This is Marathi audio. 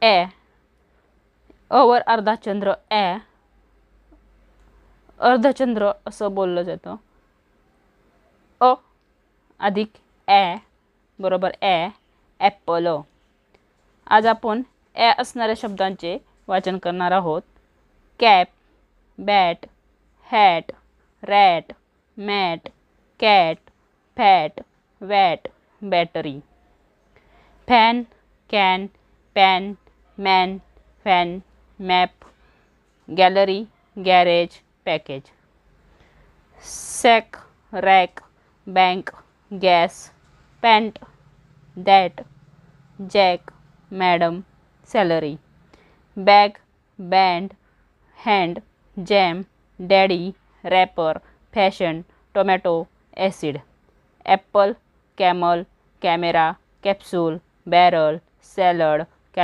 ए, अवर अर्धाचंद्र ए, अर्धचंद्र असं बोललं जातं. अ अधिक ए बरोबर ए, ॲपल. आज आपण ए असणाऱ्या शब्दांचे वाचन करणार आहोत. Cap, bat, hat, rat, mat, cat, fat, vat, battery. Fan, can, pan, man, fan, map, gallery, garage, package. Sack, rack, bank, gas, pant, that, jack, madam, salary. Bag, band, hand, jam, daddy, wrapper, fashion, tomato, acid. Apple, camel, camera, capsule, barrel, salad,